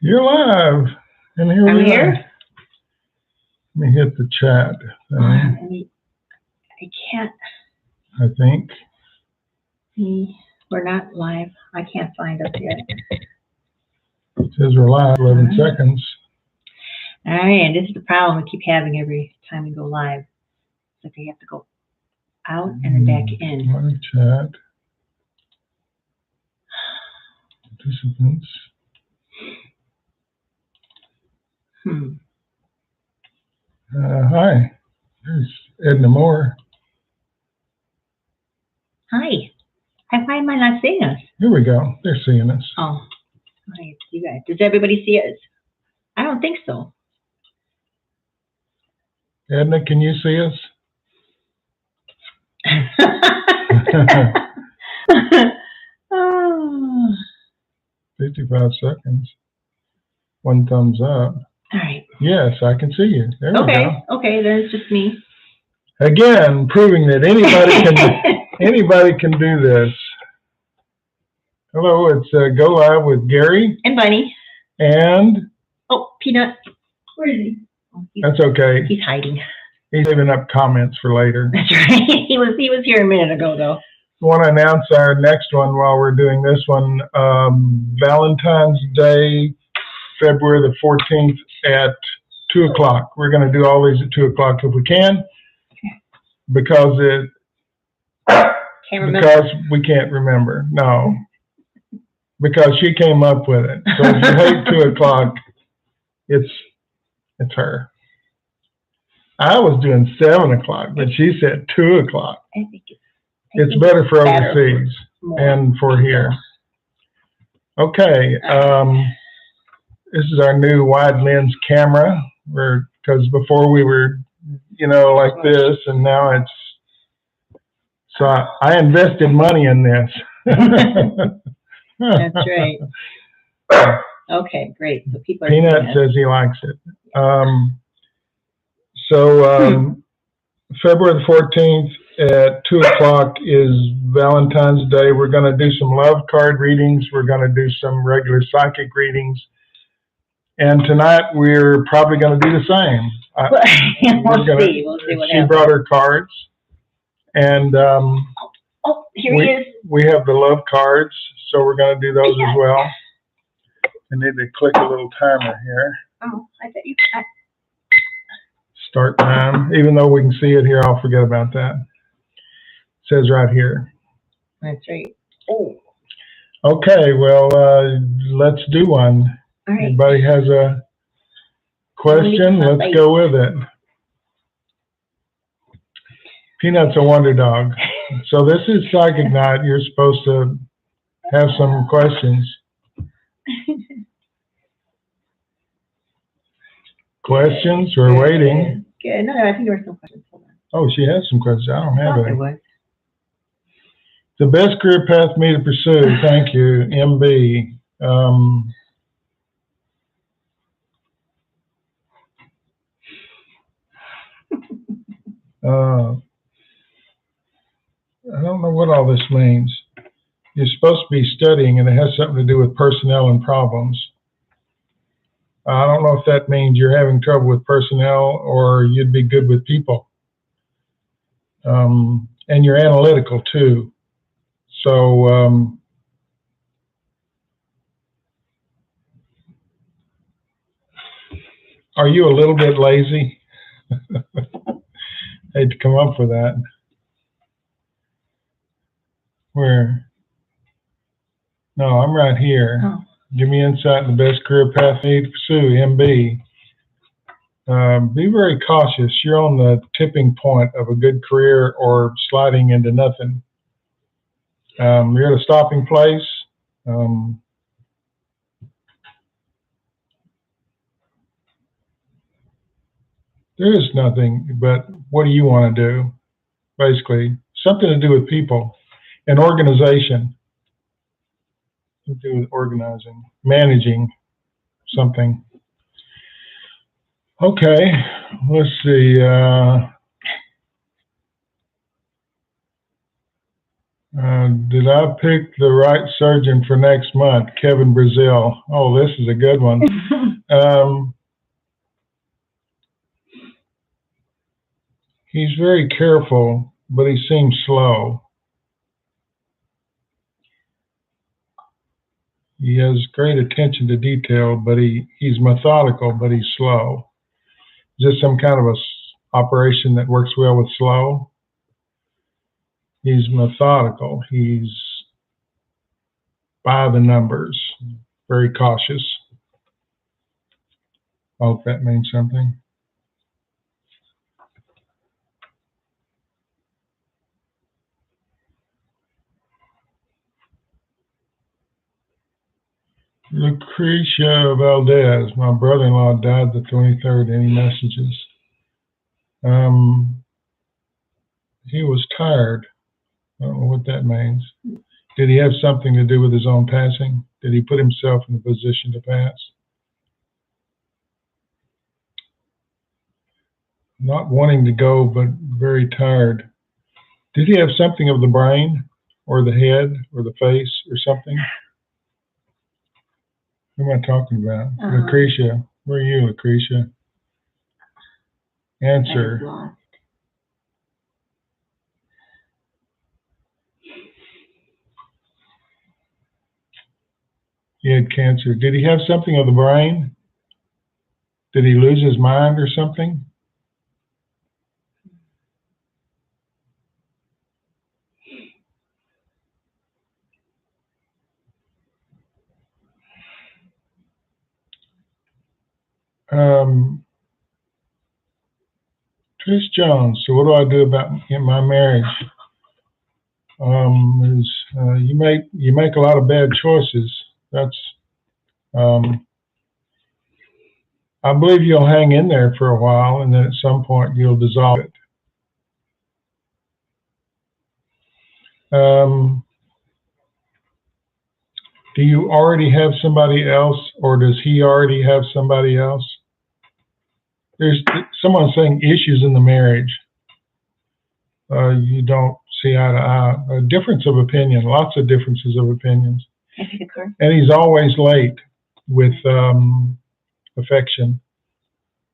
You're live. And here I'm we here. are. Let me hit the chat thing. I can't. I think. We're not live. I can't find us yet. It says we're live, 11 seconds. All right, and this is the problem we keep having every time we go live. It's like we have to go out and then back in. Live chat. Participants. Hi. There's Edna Moore. Hi. Why am I not seeing us? Here we go. They're seeing us. Oh, hi, you guys. Does everybody see us? I don't think so. Edna, can you see us? Oh. 55 seconds. One thumbs up. All right. Yes, I can see you. There we go. Okay, then it's just me. Again, proving that anybody can do this. Hello, it's Go Live with Gary. And Bunny. And? Oh, Peanut. Where is he? Oh, that's okay. He's hiding. He's saving up comments for later. That's right. He was here a minute ago, though. I want to announce our next one while we're doing this one. Valentine's Day, February the 14th at 2 o'clock. We're going to do all these at 2 o'clock if we can, because we can't remember. No, because she came up with it. So if you hate 2 o'clock, it's her. I was doing 7 o'clock, but she said 2 o'clock. I think it's better for overseas and for here. Okay. This is our new wide lens camera, because before we were, like this, and now it's. So I invested money in this. That's right. Okay, great. So people are Peanut says he likes it. February the 14th at 2 o'clock is Valentine's Day. We're going to do some love card readings. We're going to do some regular psychic readings. And tonight we're probably going to do the same. We'll see what she happens. Brought her cards. And here he is. We have the love cards, so we're going to do those as well. I need to click a little timer here. Oh, I bet you. Start time. Even though we can see it here, I'll forget about that. It says right here. That's right. Oh. Okay, well, let's do one. All right. Anybody has a question? Let's go with it. Peanut's a wonder dog. So this is Psychic Night. You're supposed to have some questions. Questions? We're waiting. Good. No, I think there were some questions. Hold on. Oh, she has some questions. I don't have any. The best career path me to pursue. Thank you, MB. I don't know what all this means. You're supposed to be studying, and it has something to do with personnel and problems. I don't know if that means you're having trouble with personnel or you'd be good with people. And you're analytical too. So are you a little bit lazy? Hate to come up with that. Where? No, I'm right here. Oh. Give me insight in the best career path you need to pursue, MB. Be very cautious. You're on the tipping point of a good career or sliding into nothing. You're at a stopping place. There is nothing, but what do you want to do? Basically, something to do with people, an organization. To do with organizing, managing something. Okay, let's see. Did I pick the right surgeon for next month? Kevin Brazil. Oh, this is a good one. He's very careful, but he seems slow. He has great attention to detail, but he's methodical, but he's slow. Is this some kind of a operation that works well with slow? He's methodical. He's by the numbers, very cautious. I hope that means something. Lucretia Valdez, my brother-in-law died the 23rd. Any messages? He was tired. I don't know what that means. Did he have something to do with his own passing? Did he put himself in a position to pass? Not wanting to go, but very tired. Did he have something of the brain or the head or the face or something? Who am I talking about? Lucretia. Where are you, Lucretia? Answer. He had cancer. Did he have something of the brain? Did he lose his mind or something? Trish Jones. So what do I do about in my marriage? You make a lot of bad choices. That's I believe you'll hang in there for a while, and then at some point you'll dissolve it. Do you already have somebody else, or does he already have somebody else? There's someone saying issues in the marriage. You don't see eye to eye. A difference of opinion, lots of differences of opinions. Can I pick a card? And he's always late with affection.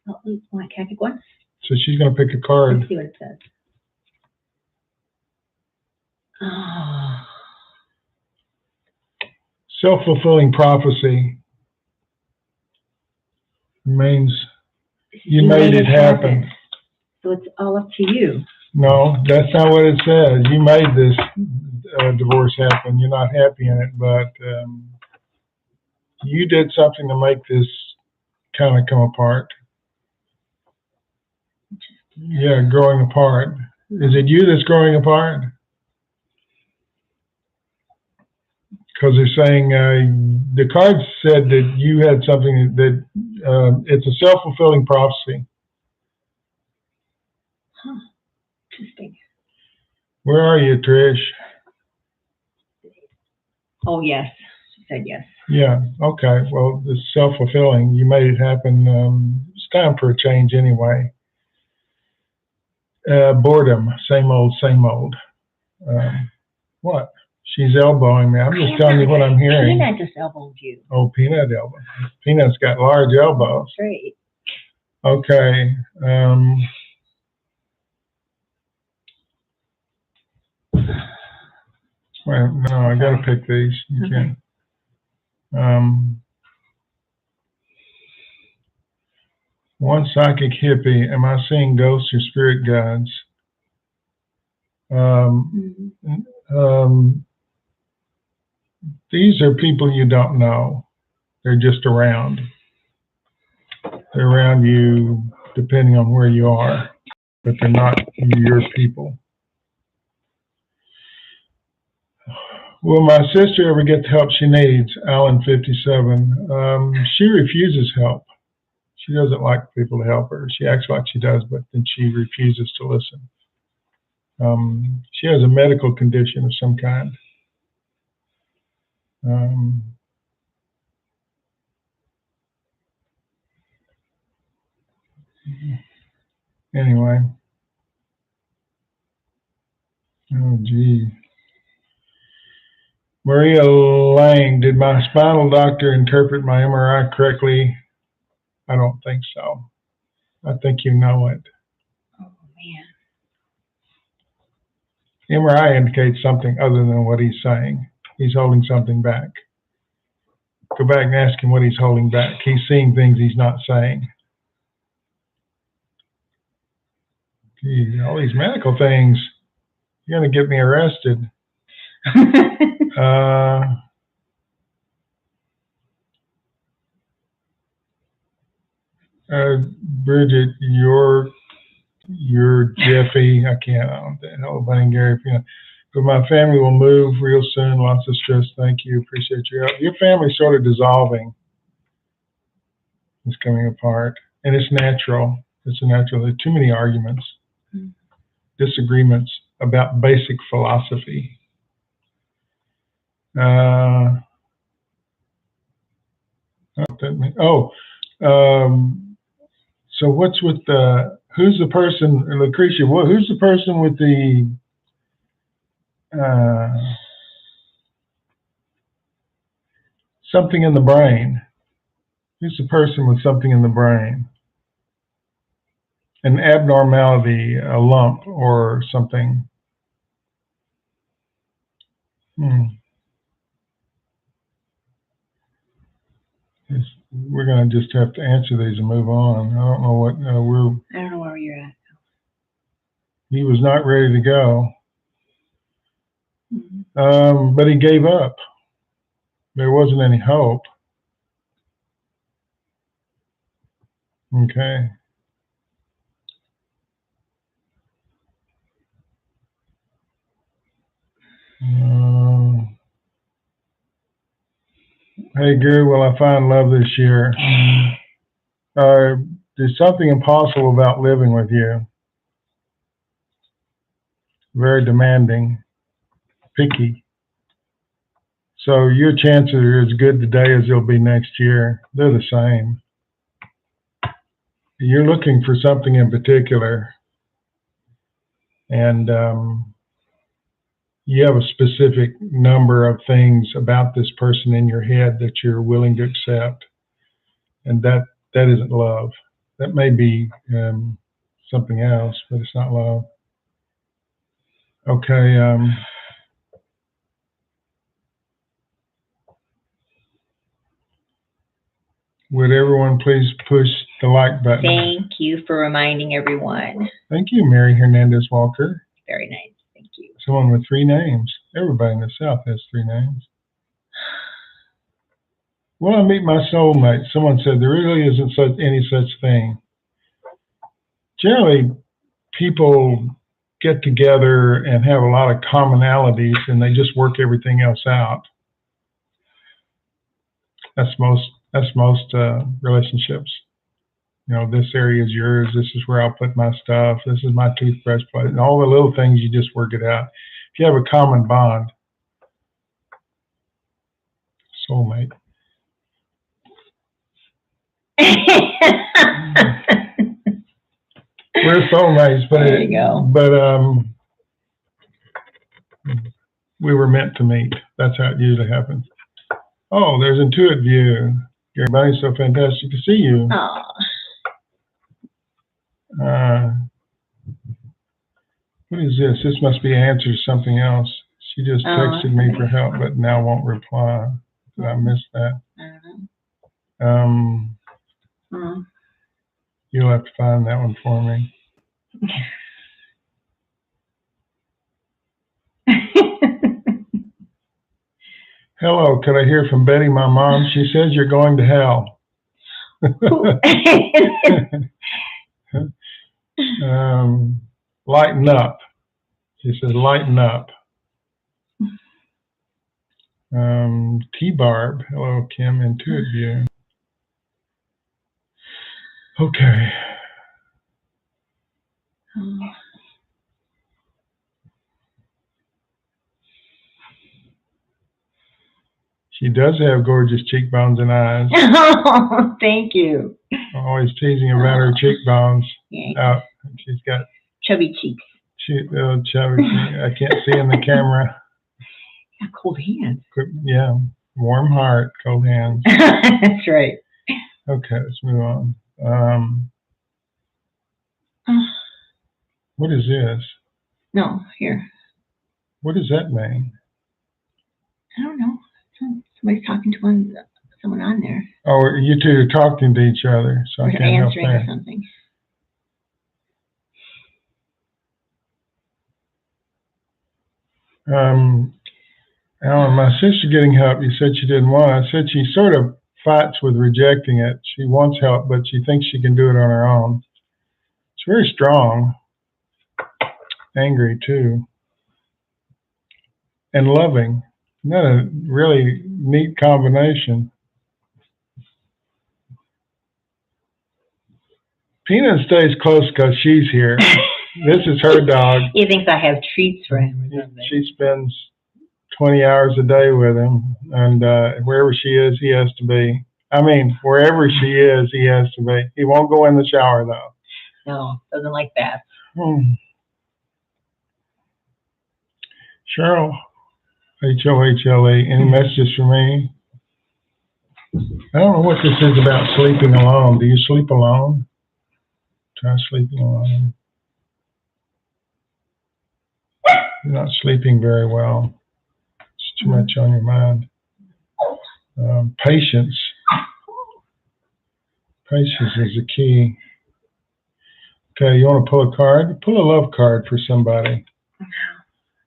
Oh, can I pick one? So she's going to pick a card. Let's see what it says. Oh. Self-fulfilling prophecy means you made it happen. So it's all up to you. No, that's not what it says. You made this divorce happen. You're not happy in it, but you did something to make this kind of come apart. Yeah, growing apart. Is it you that's growing apart? Because they're saying the card said that you had something that it's a self-fulfilling prophecy. Huh. Interesting. Where are you, Trish? Oh, yes. She said yes. Yeah, okay. Well, it's self-fulfilling. You made it happen. It's time for a change anyway. Boredom, same old, same old. What? She's elbowing me. I'm just telling you what I'm hearing. Peanut just elbowed you. Oh, Peanut elbow. Peanut's got large elbows. Great. Okay. Well, no, I got to pick these. You can't. One psychic hippie. Am I seeing ghosts or spirit guides? These are people you don't know. They're just around. They're around you depending on where you are, but they're not your people. Will my sister ever get the help she needs? Alan, 57. She refuses help. She doesn't like people to help her. She acts like she does, but then she refuses to listen. She has a medical condition of some kind. Anyway. Oh, gee. Maria Lang, did my spinal doctor interpret my MRI correctly? I don't think so. I think you know it. Oh, man. MRI indicates something other than what he's saying. He's holding something back. Go back and ask him what he's holding back. He's seeing things he's not saying. Gee, all these medical things, you're going to get me arrested. Bridget, you're Jeffy. I don't know, Bunny Gary. But my family will move real soon. Lots of stress. Thank you. Appreciate your help. Your family's sort of dissolving. It's coming apart. And it's natural. It's natural. There are too many arguments, disagreements about basic philosophy. So what's with who's the person, Lucretia, who's the person with the something in the brain? Who's the person with something in the brain? An abnormality, a lump or something. We're going to just have to answer these and move on. I don't know what I don't know where you're at. He was not ready to go. But he gave up. There wasn't any hope. Okay. Hey, Gary, will I find love this year? There's something impossible about living with you. Very demanding, picky. So your chances are as good today as they'll be next year. They're the same. You're looking for something in particular, and you have a specific number of things about this person in your head that you're willing to accept, and that isn't love. That may be something else, but it's not love. Okay. Would everyone please push the like button? Thank you for reminding everyone. Thank you, Mary Hernandez Walker. Very nice. Thank you. Someone with 3 names. Everybody in the South has 3 names. Will I meet my soulmate? Someone said there really isn't any such thing. Generally, people get together and have a lot of commonalities, and they just work everything else out. That's most relationships. You know, this area is yours. This is where I'll put my stuff. This is my toothbrush plate. And all the little things, you just work it out. If you have a common bond, soulmate. We're soulmates, but there you go. But we were meant to meet. That's how it usually happens. Oh, there's Intuit View. Gary Bunny, so fantastic to see you. What is this? This must be answer to something else. She just texted me for help, but now won't reply. Did I miss that? I don't know. You'll have to find that one for me. Hello, could I hear from Betty, my mom? She says you're going to hell. Lighten up. She says, lighten up. T-Barb. Hello, Kim. Intuit View. Okay. She does have gorgeous cheekbones and eyes. Oh, thank you. Always teasing about her cheekbones. Yeah. She's got chubby cheeks. Chubby. I can't see in the camera. Got cold hands. Yeah, warm heart, cold hands. That's right. Okay, let's move on. What is this? No, here. What does that mean? I don't know. Somebody's talking to someone on there. Oh, you two are talking to each other, so I can't help answering that. or something. Alan, my sister's getting help. You said she didn't want it. I said she sort of fights with rejecting it. She wants help, but she thinks she can do it on her own. It's very strong. Angry, too. And loving. Isn't that a really neat combination? Peanut stays close because she's here. This is her dog. He thinks I have treats for him. She spends 20 hours a day with him, and wherever she is, he has to be. I mean, wherever she is, he has to be. He won't go in the shower, though. No, doesn't like that. Cheryl, H-O-H-L-E, any messages for me? I don't know what this is about sleeping alone. Do you sleep alone? Try sleeping alone. You're not sleeping very well. It's too much on your mind. Patience. Patience is the key. Okay, you want to pull a card? Pull a love card for somebody.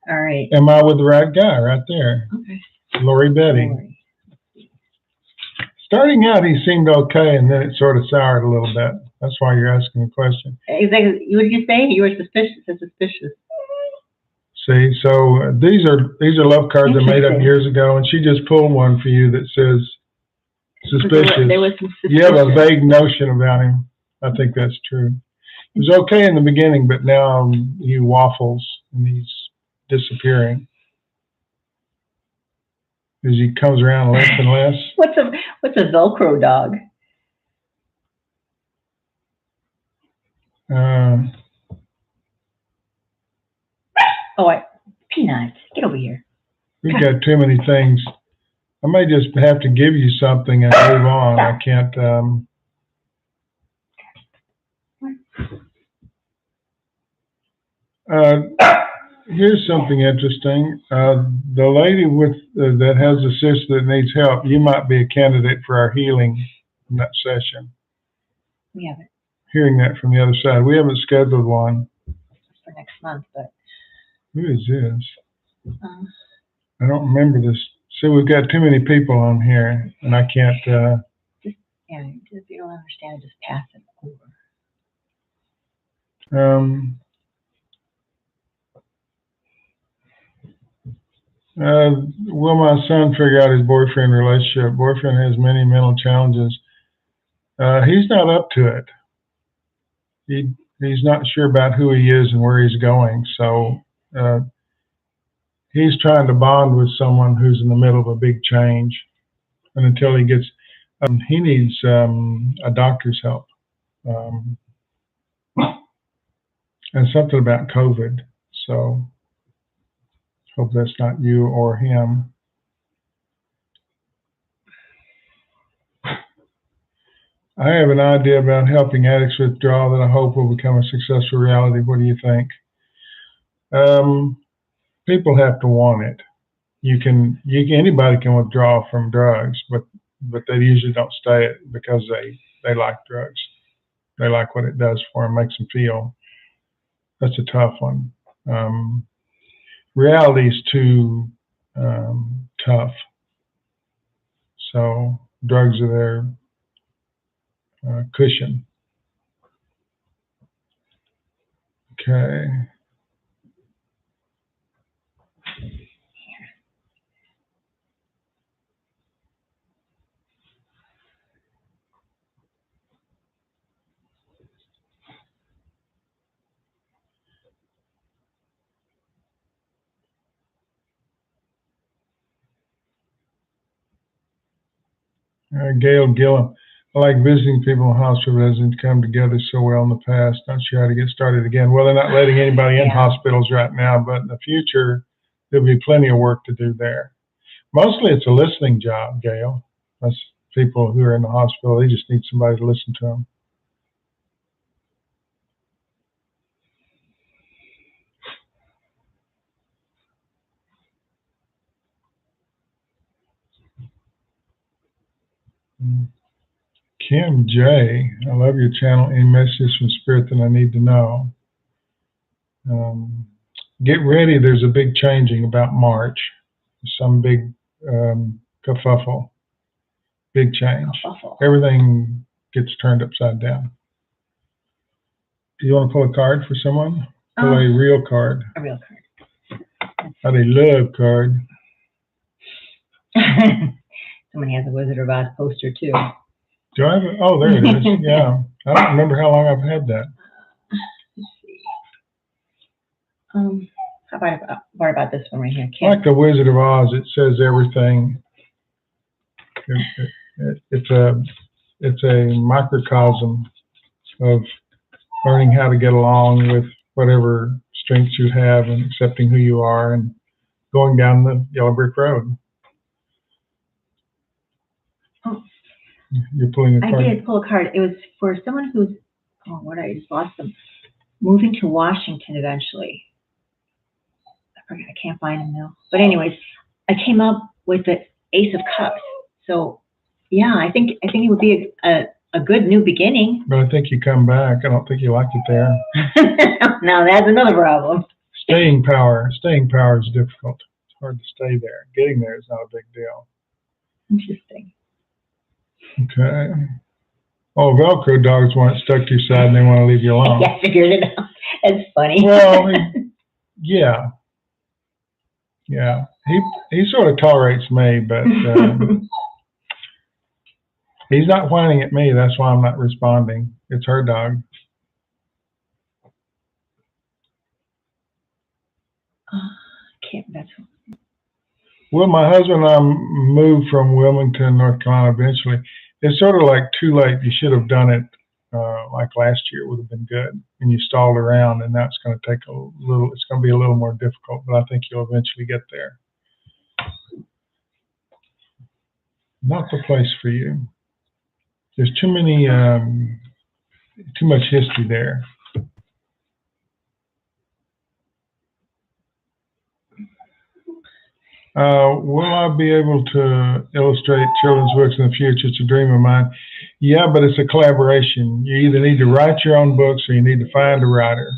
All right. Am I with the right guy right there? Okay. Lori Betty. Lori. Starting out, he seemed okay, and then it sort of soured a little bit. That's why you're asking the question. Exactly. What did you say? You were suspicious. See, so these are love cards I made up years ago, and she just pulled one for you that says suspicious. There was some suspicion. You have a vague notion about him. I think that's true. He was okay in the beginning, but now he waffles and he's disappearing as he comes around less and less. What's a Velcro dog? Peanut, get over here. We've got too many things. I may just have to give you something and move on. I can't. Here's something interesting. The lady that has a sister that needs help, you might be a candidate for our healing in that session. We haven't. Hearing that from the other side. We haven't scheduled one. For next month, but. Who is this? I don't remember this. See, we've got too many people on here, and I can't. If you don't understand, just pass it over. Will my son figure out his boyfriend relationship? Boyfriend has many mental challenges. He's not up to it. He's not sure about who he is and where he's going. So he's trying to bond with someone who's in the middle of a big change. And until he gets, he needs a doctor's help. And something about COVID. So hope that's not you or him. I have an idea about helping addicts withdraw that I hope will become a successful reality. What do you think? People have to want it. Anybody can withdraw from drugs, but they usually don't stay it because they like drugs. They like what it does for them, makes them feel. That's a tough one. Reality is too tough. So drugs are their cushion. Okay. Gail Gillum. I like visiting people in hospital residents come together so well in the past. Not sure how to get started again. Well, they're not letting anybody in hospitals right now, but in the future, there'll be plenty of work to do there. Mostly it's a listening job, Gail. That's people who are in the hospital. They just need somebody to listen to them. Kim J, I love your channel. Any messages from Spirit that I need to know? Get ready. There's a big changing about March. Some big kerfuffle. Big change. Everything gets turned upside down. Do you want to pull a card for someone? Pull a real card. A real card. Not a love card. Someone has a Wizard of Oz poster too. Do I have it? Oh, there it is. Yeah. I don't remember how long I've had that. Let's see. What about this one right here? Like the Wizard of Oz, it says everything. It's a microcosm of learning how to get along with whatever strengths you have and accepting who you are and going down the yellow brick road. Oh. You're pulling a card? I did pull a card. It was for someone who's, I just lost them, moving to Washington eventually. I forget, I can't find him now. But anyways, I came up with the Ace of Cups. So, yeah, I think it would be a good new beginning. But I think you come back. I don't think you like it there. Now that's another problem. Staying power is difficult. It's hard to stay there. Getting there is not a big deal. Interesting. Okay. Oh, Velcro dogs want it stuck to your side and they want to leave you alone. Yeah, I figured it out. That's funny. Well, yeah. Yeah. He sort of tolerates me, but he's not whining at me. That's why I'm not responding. It's her dog. Will my husband and I move from Wilmington, North Carolina eventually? It's sort of like too late. You should have done it like last year. It would have been good. And you stalled around, and now it's going to take it's going to be a little more difficult, but I think you'll eventually get there. Not the place for you. There's too much history there. Will I be able to illustrate children's books in the future? It's a dream of mine. Yeah, but it's a collaboration. You either need to write your own books or you need to find a writer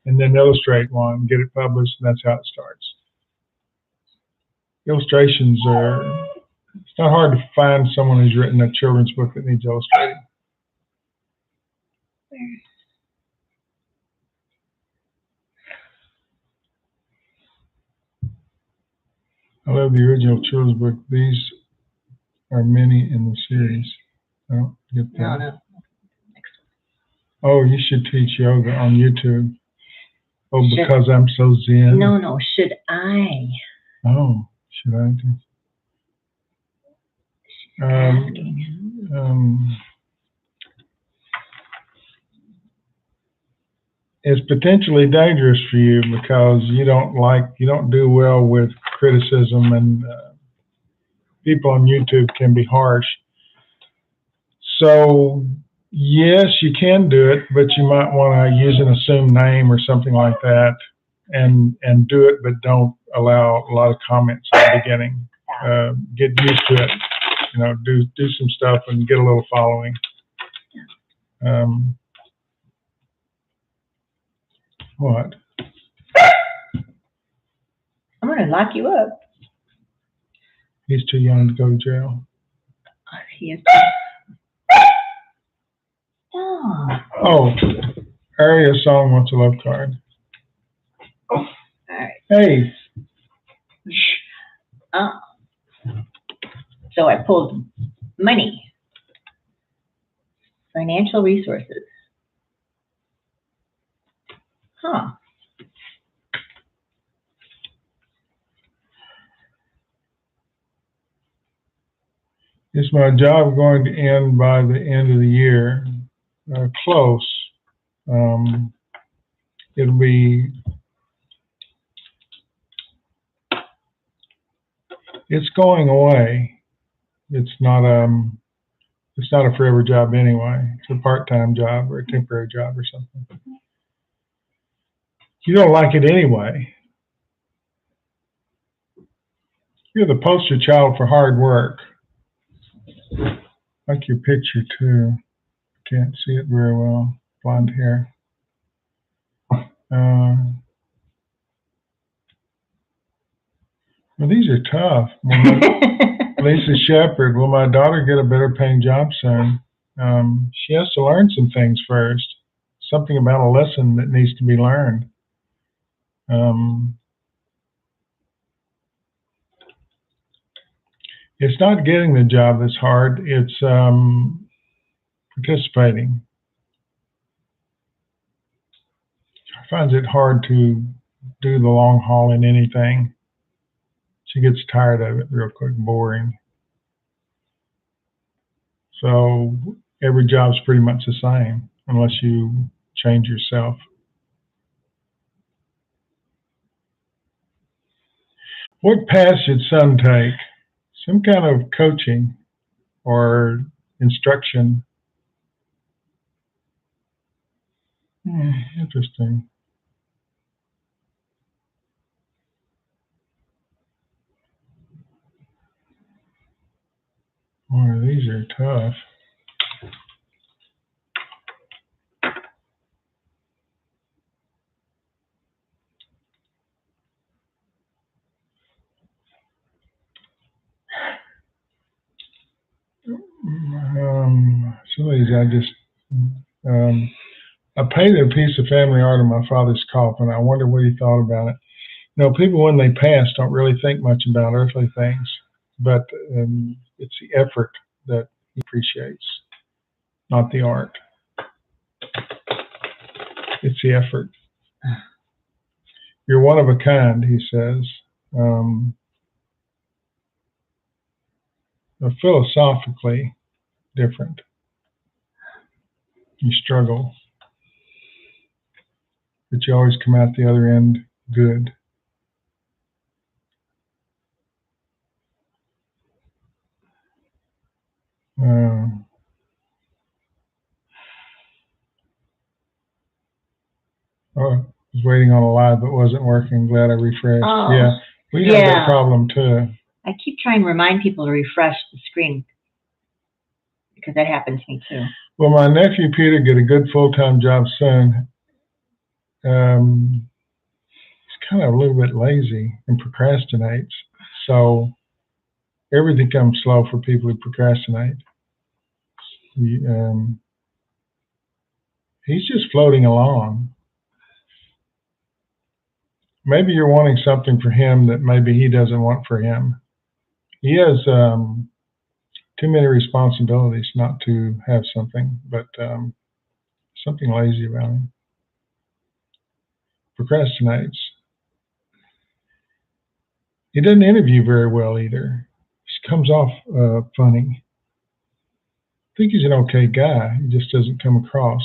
and then illustrate one, get it published, and that's how it starts. Illustrations it's not hard to find someone who's written a children's book that needs illustrating. I love the original children's book. These are many in the series. I don't get that. No. Next one. Oh, you should teach yoga on YouTube. Oh, because I'm so zen. No. Should I? Oh, should I do? It's potentially dangerous for you because you don't do well with criticism, and people on YouTube can be harsh. So yes, you can do it, but you might want to use an assumed name or something like that, and do it, but don't allow a lot of comments at the beginning. Get used to it. Do some stuff and get a little following. What? I'm going to lock you up. He's too young to go to jail. He is. Oh, Aria Song wants a love card. All right. Hey. So I pulled money, financial resources. Huh. Is my job going to end by the end of the year? Close. It'll be It's going away. It's not a forever job anyway. It's a part-time job or a temporary job or something. You don't like it anyway. You're the poster child for hard work. I like your picture too. Can't see it very well. Blonde hair. Well, these are tough. Lisa Shepherd. Will my daughter get a better paying job soon? She has to learn some things first. Something about a lesson that needs to be learned. It's not getting the job that's hard. It's participating. She finds it hard to do the long haul in anything. She gets tired of it real quick, boring. So every job's pretty much the same unless you change yourself. What path should son take? Some kind of coaching or instruction. Interesting. Boy, these are tough. Some of these I painted a piece of family art on my father's coffin. I wonder what he thought about it. You know, people when they pass don't really think much about earthly things, but it's the effort that he appreciates, not the art. It's the effort. You're one of a kind, he says. Philosophically different. You struggle, but you always come out the other end good. I was waiting on a live but wasn't working. Glad I refreshed. Oh, yeah, we have that problem too. I keep trying to remind people to refresh the screen because that happened to me too. Will my nephew Peter get a good full-time job soon? He's kind of a little bit lazy and procrastinates. So everything comes slow for people who procrastinate. He's just floating along. Maybe you're wanting something for him that maybe he doesn't want for him. He has too many responsibilities not to have something, but something lazy about him. Procrastinates. He doesn't interview very well either. He comes off funny. I think he's an okay guy. He just doesn't come across.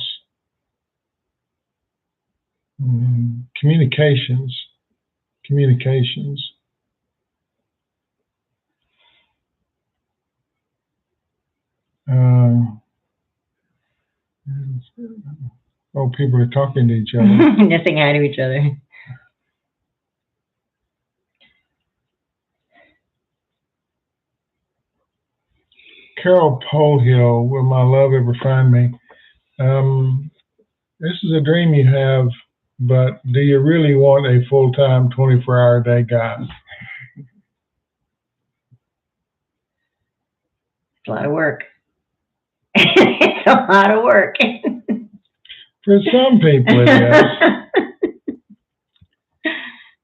Communications. People are talking to each other. They're saying hi to each other. Carol Polhill, will my love ever find me? This is a dream you have, but do you really want a full-time 24-hour-a-day guy? It's a lot of work. It's a lot of work. For some people, it is.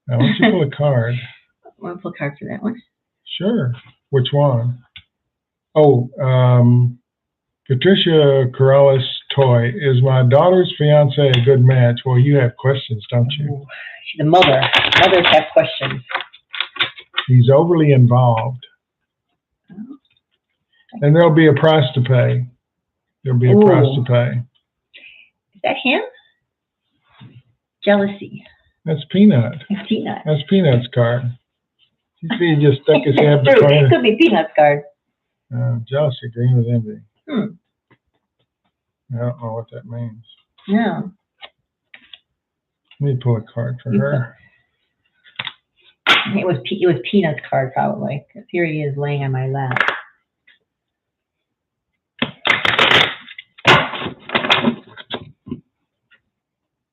Now, why don't you pull a card? Want to pull a card for that one? Sure. Which one? Oh, Patricia Corrales Toy. Is my daughter's fiance a good match? Well, you have questions, don't you? She's a mother. Mothers have questions. He's overly involved. And there'll be a price to pay. There'll be a price to pay. Is that him? Jealousy. That's Peanut. That's Peanut. That's Peanut's card. You see, he just stuck his head True. between. Could be Peanut's card. Jealousy green with envy. Hmm. I don't know what that means. Yeah. Let me pull a card for her. It was Peanut's card probably. 'Cause here he is laying on my lap.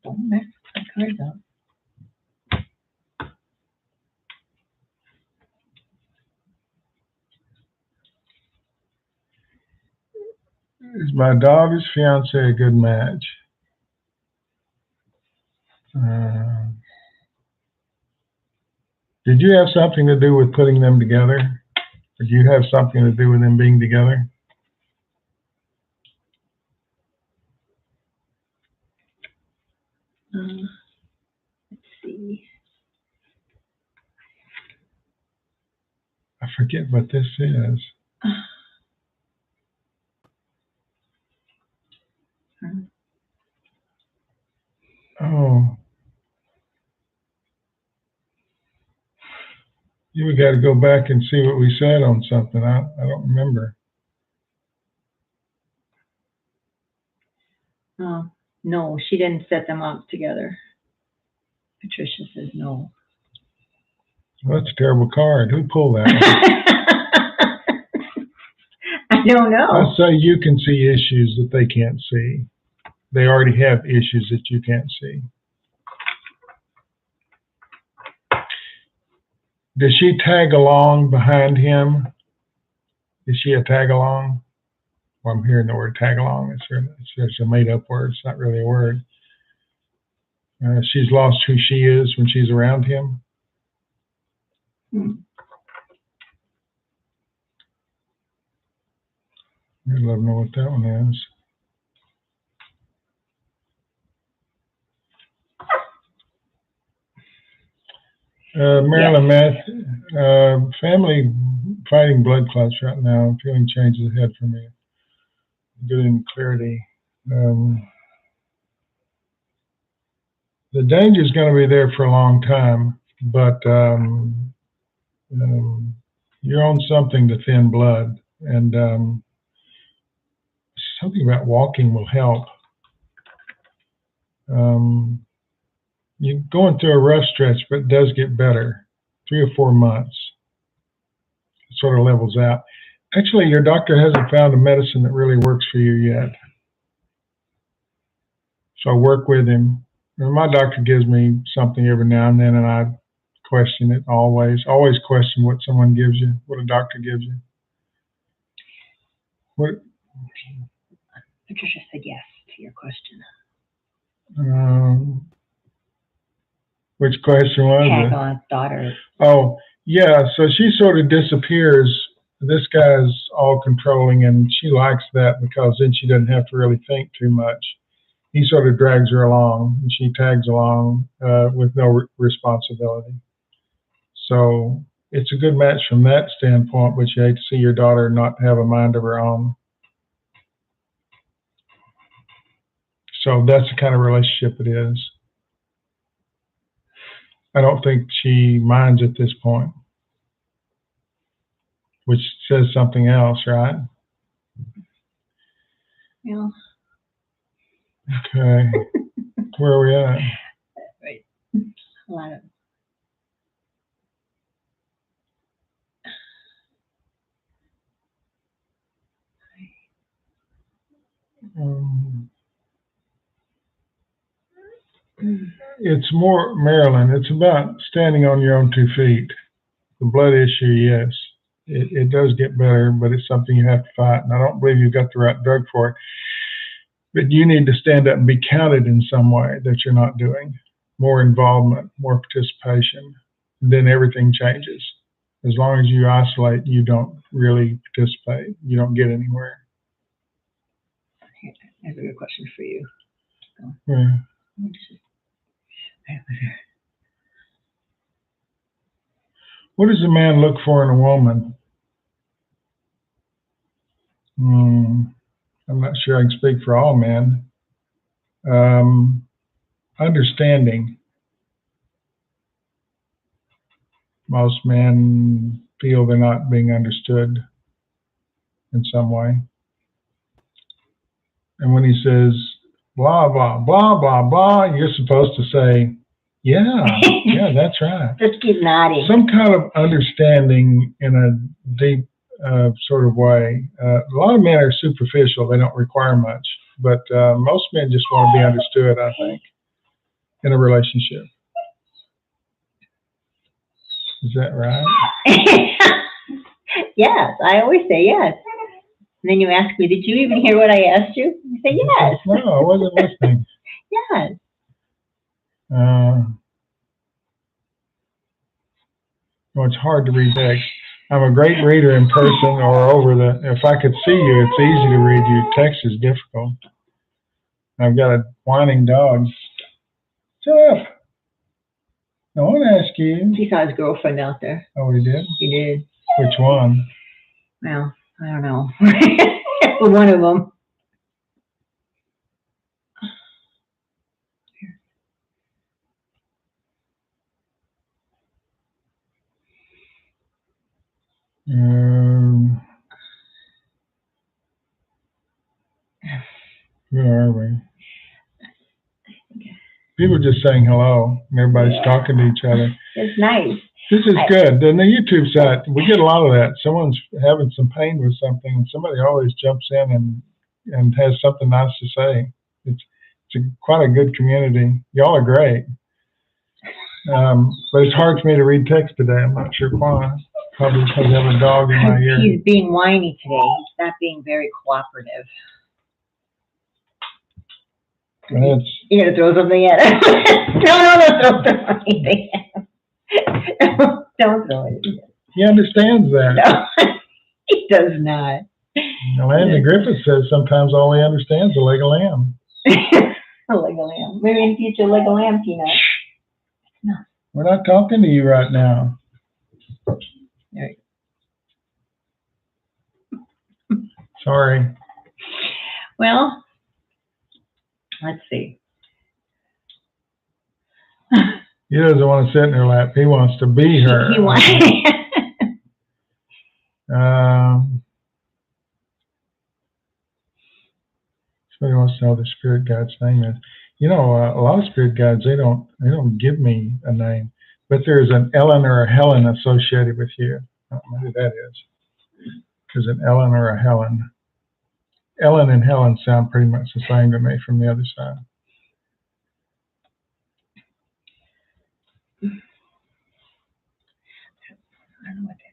Don't mess my cards up. Is my daughter's fiance a good match? Did you have something to do with putting them together? Or do you have something to do with them being together? Let's see. I forget what this is. Oh. You got to go back and see what we said on something. I don't remember. Oh, no, she didn't set them up together. Patricia says no. Well, that's a terrible card. Who pulled that? I don't know. I say you can see issues that they can't see. They already have issues that you can't see. Does she tag along behind him? Is she a tag along? Well, I'm hearing the word tag along. It's a made up word. It's not really a word. She's lost who she is when she's around him. I'd love to know what that one is. Marilyn, Matt, family fighting blood clots right now. Feeling changes ahead for me. Getting clarity. The danger is going to be there for a long time, but you're on something to thin blood, and something about walking will help. You're going through a rough stretch, but it does get better. 3 or 4 months. It sort of levels out. Actually, your doctor hasn't found a medicine that really works for you yet. So work with him. And my doctor gives me something every now and then, and I question it always. Always question what someone gives you, what a doctor gives you. What? Patricia said yes to your question. Which question was it? Tag-on daughter. Oh, yeah. So she sort of disappears. This guy's all controlling, and she likes that because then she doesn't have to really think too much. He sort of drags her along, and she tags along with no responsibility. So it's a good match from that standpoint, but you hate to see your daughter not have a mind of her own. So that's the kind of relationship it is. I don't think she minds at this point, which says something else, right? Yeah. Okay. Where are we at? Right. A lot of. It's more, Marilyn, it's about standing on your own 2 feet. The blood issue, yes, it does get better, but it's something you have to fight. And I don't believe you've got the right drug for it. But you need to stand up and be counted in some way that you're not doing. More involvement, more participation, then everything changes. As long as you isolate, you don't really participate. You don't get anywhere. I have a good question for you. Yeah. What does a man look for in a woman? I'm not sure I can speak for all men. Understanding. most men feel they're not being understood in some way. And when he says, blah, blah, blah, blah, blah, you're supposed to say, yeah, that's right. Just keep nodding. Some kind of understanding in a deep sort of way. A lot of men are superficial. They don't require much. But most men just want to be understood, I think, in a relationship. Is that right? Yes, I always say yes. And then you ask me, did you even hear what I asked you? You say yes. No, I wasn't listening. Yes. Well, it's hard to read text. I'm a great reader in person or over if I could see you, it's easy to read you. Text is difficult. I've got a whining dog. Shut up. I want to ask you. He saw his girlfriend out there. Oh, he did? He did. Which one? Well, I don't know. One of them. Where are we? People are just saying hello, and everybody's talking to each other. It's nice. This is good. And the YouTube site, we get a lot of that. Someone's having some pain with something, and somebody always jumps in and has something nice to say. It's quite a good community. Y'all are great. But it's hard for me to read text today. I'm not sure why. Probably because I have a dog in my ear. He's being whiny today. He's not being very cooperative. You're going to throw something at him. No, don't throw anything at him. Don't throw it. He understands that. No, he does not. Landon Griffith says sometimes all he understands is a leg of lamb. A leg of lamb. Maybe in the future, leg of lamb, Peanut. No. We're not talking to you right now. There you go. Sorry. Well, let's see. He doesn't want to sit in her lap. He wants to be her. He wants. Somebody wants to know the spirit guide's name is. You know, a lot of spirit guides they don't give me a name, but there's an Ellen or a Helen associated with you. I don't know who that is. There's an Ellen or a Helen. Ellen and Helen sound pretty much the same to me from the other side. I don't know what that.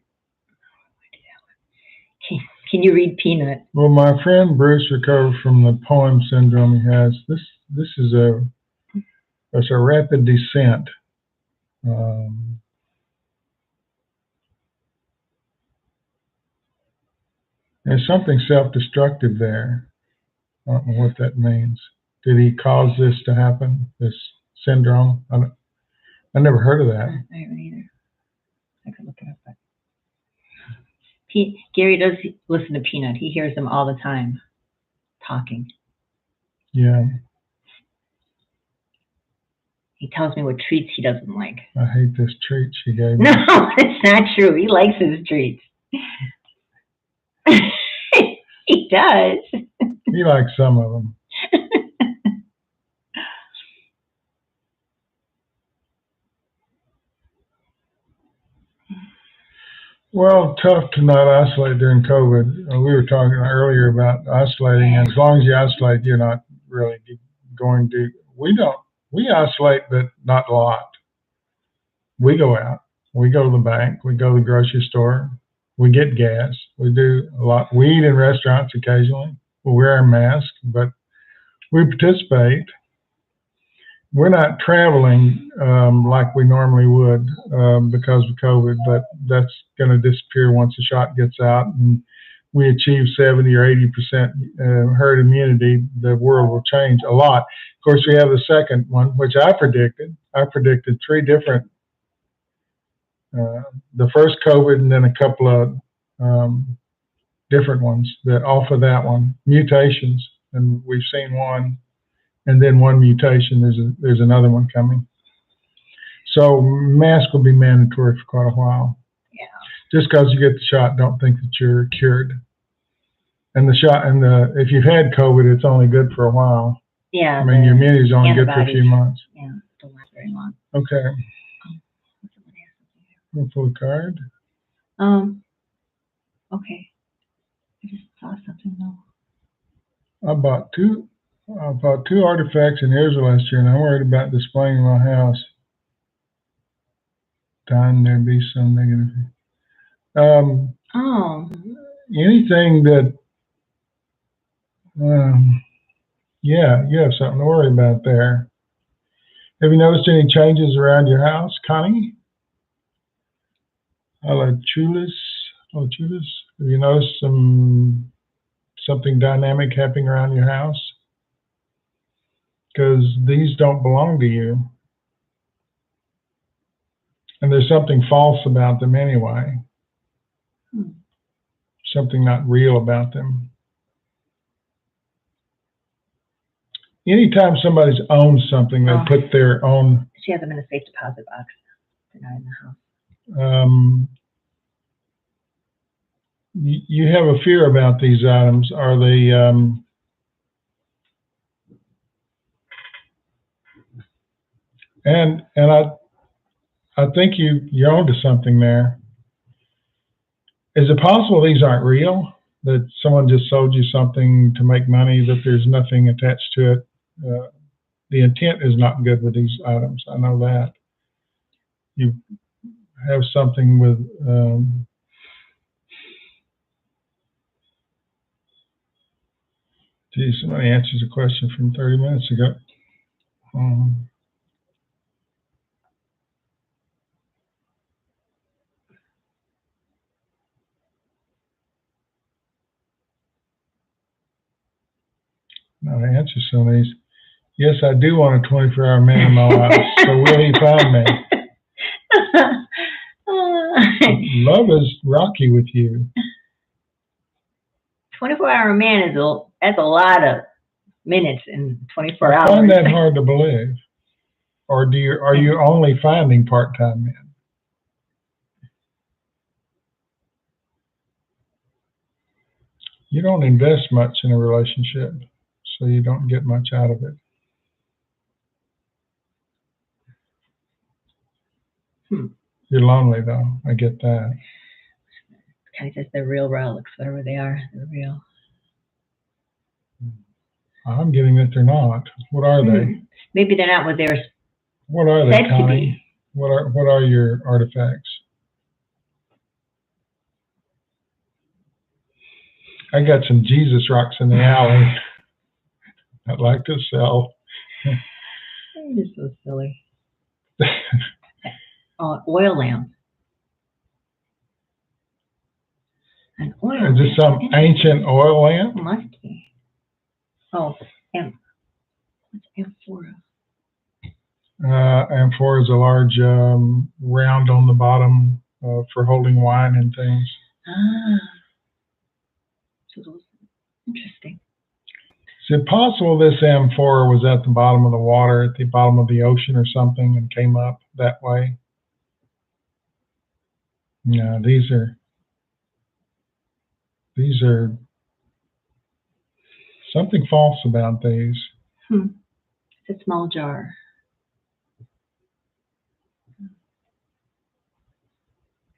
Can you read Peanut? Well, my friend Bruce recovered from the poem syndrome he has. This is it's a rapid descent. There's something self-destructive there. I don't know what that means. Did he cause this to happen? This syndrome? I never heard of that. I haven't either. I could look it up. But Gary does listen to Peanut. He hears them all the time talking. Yeah. He tells me what treats he doesn't like. I hate this treat she gave me. No, it's not true. He likes his treats. He does. He likes some of them. Well, tough to not isolate during COVID. We were talking earlier about isolating, and as long as you isolate, you're not really going to. We isolate, but not a lot. We go out. We go to the bank. We go to the grocery store. We get gas. We do a lot. We eat in restaurants occasionally. We wear a mask, but we participate. We're not traveling like we normally would because of COVID, but that's going to disappear once the shot gets out and we achieve 70 or 80% herd immunity. The world will change a lot. Of course, we have the second one, which I predicted. I predicted 3 different, the first COVID and then a couple of different ones that off of that one, mutations, and we've seen one. And then one mutation, there's another one coming. So mask will be mandatory for quite a while. Yeah. Just because you get the shot, don't think that you're cured. And the shot, if you've had COVID, it's only good for a while. Yeah. I mean, your immunity is only good for a few months. Yeah, it don't last very long. Okay. We'll pull a card. Okay. I just saw something though. I bought two artifacts in Israel last year, and I'm worried about displaying in my house. Time there be some negative. Anything that, yeah, you have something to worry about there. Have you noticed any changes around your house, Connie? Alachulis. Have you noticed something dynamic happening around your house? Because these don't belong to you. And there's something false about them anyway. Something not real about them. Anytime somebody's owned something, they put their own... She has them in a safe deposit box. They're not in the house. You have a fear about these items. Are they... And I think you're onto something there. Is it possible these aren't real? That someone just sold you something to make money, that there's nothing attached to it? The intent is not good with these items. I know that. You have something with... Gee, somebody answers a question from 30 minutes ago. Now to answer some of these. Yes, I do want a 24-hour man in my life. So will he find me? Love is rocky with you. 24-hour man that's a lot of minutes in 24 hours. I find that hard to believe. Or are you only finding part-time men? You don't invest much in a relationship, so you don't get much out of it. You're lonely, though. I get that. Kind of just the real relics, whatever they are. They're real. I'm getting that they're not. What are they? Maybe they're not what they're What are they, said to Connie? be. What are your artifacts? I got some Jesus rocks in the alley I'd like to sell. You're so silly. Oil lamp. An oil lamp. Is this some ancient oil lamp? Must be. Oh, what's amphora? Amphora is a large round on the bottom for holding wine and things. So those, interesting. Is it possible this amphora was at the bottom of the water, at the bottom of the ocean or something, and came up that way? No, these are something false about these. It's a small jar.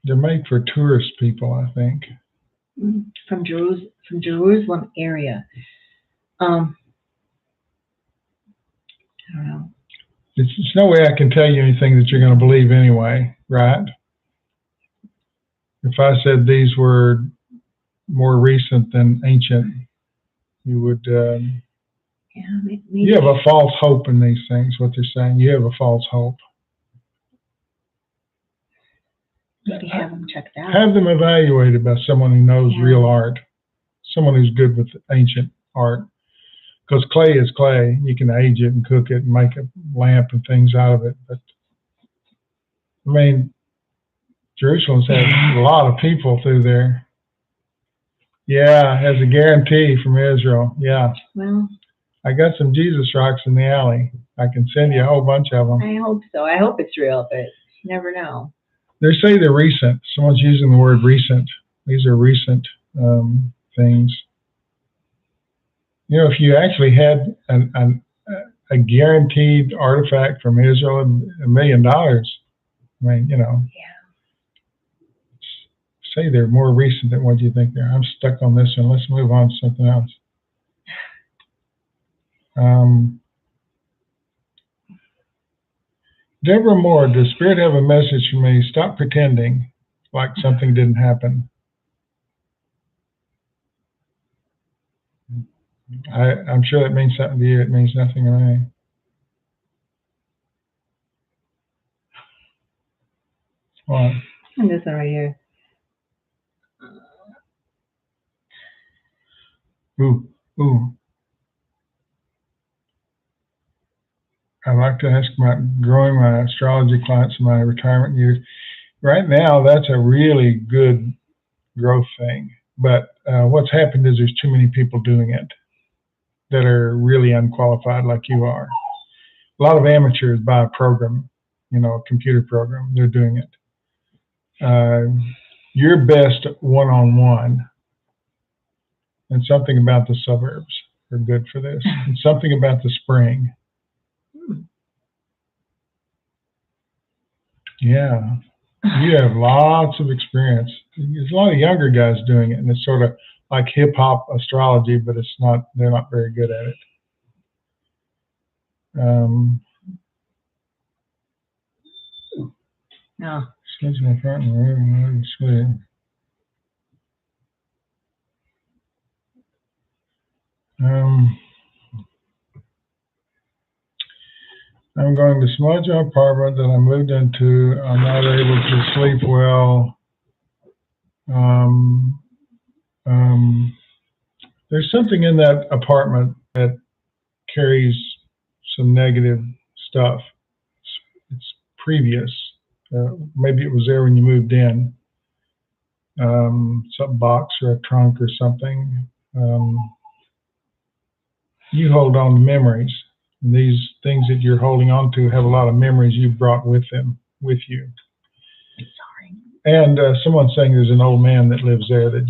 They're made for tourist people, I think. From Jerusalem area. I don't know. There's no way I can tell you anything that you're going to believe anyway, right? If I said these were more recent than ancient, you would... yeah, maybe. You have a false hope in these things, what they're saying. You have a false hope. Maybe have them checked out. Have them evaluated by someone who knows real art, someone who's good with ancient art. Because clay is clay. You can age it and cook it and make a lamp and things out of it. But, I mean, Jerusalem's had a lot of people through there. Yeah, has a guarantee from Israel. Yeah. Well, I got some Jesus rocks in the alley. I can send you a whole bunch of them. I hope so. I hope it's real, but you never know. They say they're recent. Someone's using the word recent. These are recent things. You know, if you actually had a guaranteed artifact from Israel, $1 million, I mean, you know, say they're more recent than what you think they are. I'm stuck on this one. Let's move on to something else. Deborah Moore, does Spirit have a message for me? Stop pretending like something didn't happen. I'm sure that means something to you. It means nothing to me. What? And this one right here. Ooh. I'd like to ask about growing my astrology clients in my retirement years. Right now, that's a really good growth thing. But what's happened is there's too many people doing it that are really unqualified like you are. A lot of amateurs buy a program, you know, a computer program. They're doing it. You're best one-on-one. And something about the suburbs are good for this. And something about the spring. Yeah. You have lots of experience. There's a lot of younger guys doing it, and it's sort of like hip-hop astrology, but it's not, they're not very good at it. No. Excuse my partner. I'm going to smudge our apartment that I moved into. I'm not able to sleep well. There's something in that apartment that carries some negative stuff. It's previous. Maybe it was there when you moved in. Some box or a trunk or something. You hold on to memories. And these things that you're holding on to have a lot of memories you brought with you. Sorry. And someone's saying there's an old man that lives there that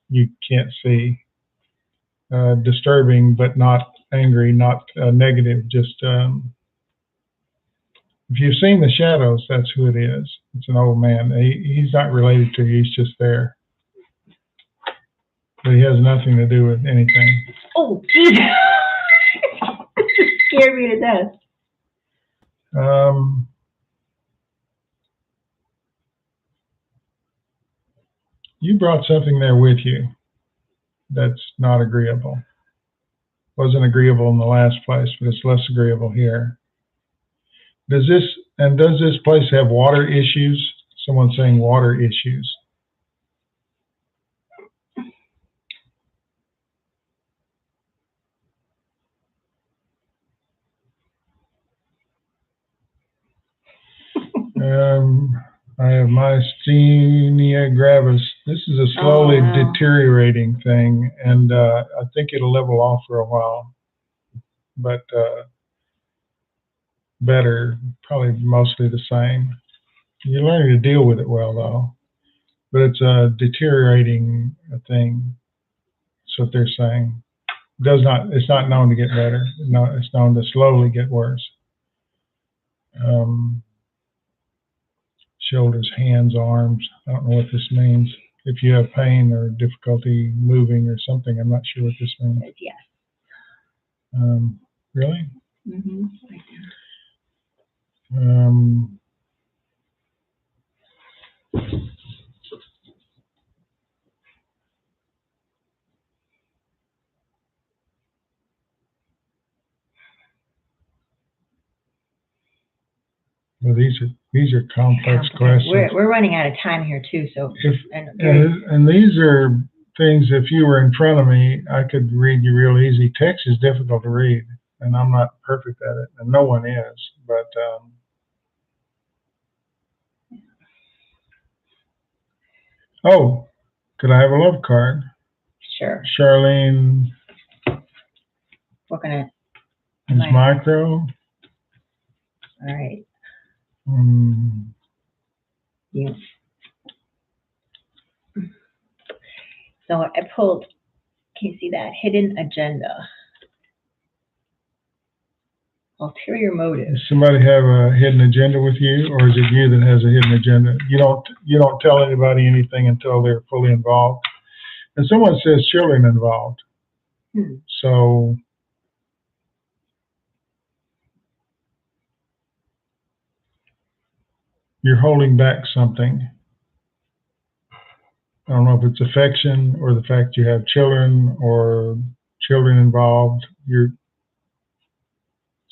you can't see. Disturbing, but not angry, not negative. Just if you've seen the shadows, that's who it is. It's an old man. He's not related to you. He's just there. But he has nothing to do with anything. Oh, geez. It just scared me to death. You brought something there with you that's not agreeable. Wasn't agreeable in the last place, but it's less agreeable here. Does this place have water issues? Someone's saying water issues. I have myasthenia gravis. This is a slowly deteriorating thing, and I think it'll level off for a while. But better, probably mostly the same. You're learning to deal with it well, though. But it's a deteriorating thing. That's what they're saying. It's not known to get better. No, it's known to slowly get worse. Shoulders, hands, arms. I don't know what this means. If you have pain or difficulty moving or something, I'm not sure what this means. Yes. Really? Mm-hmm. Well, these are complex questions. We're running out of time here too, so. And these are things, if you were in front of me, I could read you real easy. Text is difficult to read, and I'm not perfect at it, and no one is. But oh, could I have a love card? Sure. Charlene. What kind of Is micro? All right. Yeah. So I pulled, can you see that? Hidden agenda. Ulterior motive. Does somebody have a hidden agenda with you, or is it you that has a hidden agenda? You don't tell anybody anything until they're fully involved. And someone says children involved. So you're holding back something. I don't know if it's affection or the fact you have children or children involved.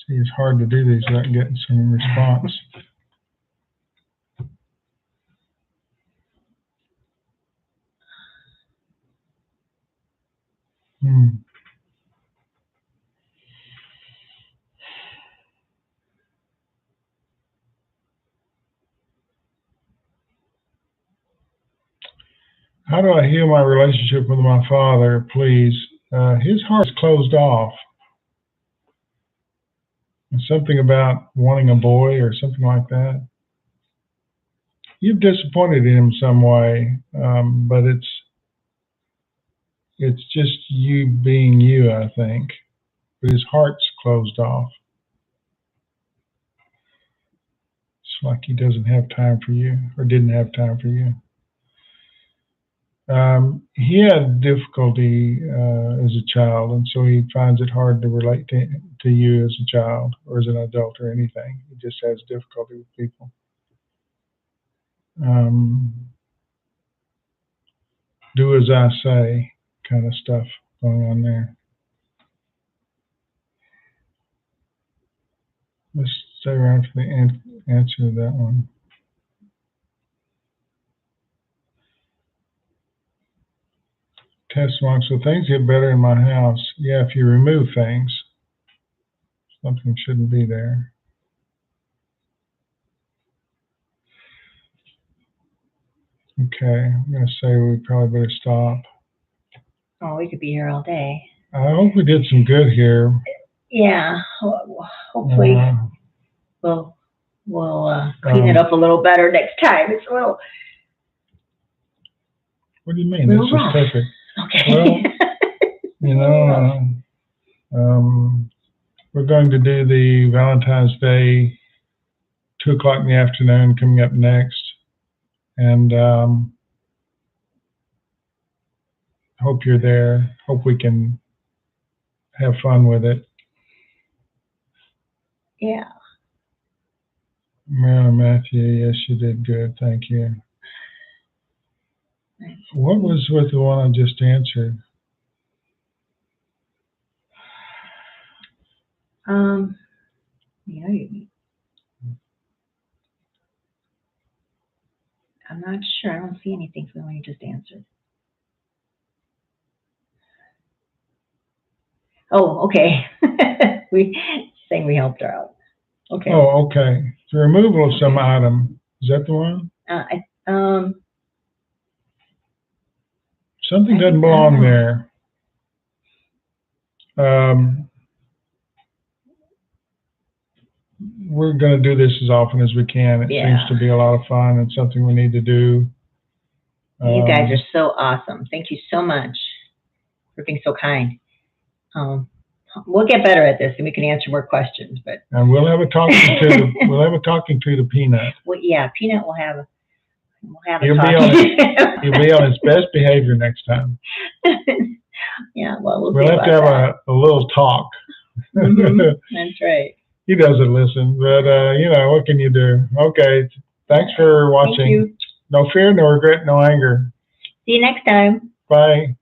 See, it's hard to do these without getting some response. How do I heal my relationship with my father, please? His heart's closed off. Something about wanting a boy or something like that. You've disappointed him in some way, but it's just you being you, I think. But his heart's closed off. It's like he doesn't have time for you, or didn't have time for you. He had difficulty as a child, and so he finds it hard to relate to you as a child or as an adult or anything. He just has difficulty with people. Do as I say kind of stuff going on there. Let's stay around for the answer to that one. Test marks. So things get better in my house. Yeah, if you remove things, something shouldn't be there. Okay, I'm going to say we probably better stop. Oh, we could be here all day. I hope we did some good here. Yeah, hopefully we'll clean it up a little better next time. It's a little. What do you mean? This is perfect. Okay. Well, we're going to do the Valentine's Day 2 o'clock in the afternoon coming up next, and hope you're there. Hope we can have fun with it. Yeah. Marilyn Matthew, yes, you did good. Thank you. What was with the one I just answered? Yeah, I'm not sure. I don't see anything from the one you just answered. Oh, okay. Saying we helped her out. Okay. Oh, okay. The removal of some item. Is that the one? Something doesn't belong there. We're going to do this as often as we can. It seems to be a lot of fun and something we need to do. You guys are so awesome. Thank you so much for being so kind. We'll get better at this and we can answer more questions. And we'll have a talking to we'll have a talking to Peanut. Well, yeah, Peanut will have a He'll be on his best behavior next time. Yeah, well, we'll have to have a little talk. That's right. He doesn't listen, but what can you do? Okay, thanks for watching. Thank you. No fear, no regret, no anger. See you next time. Bye.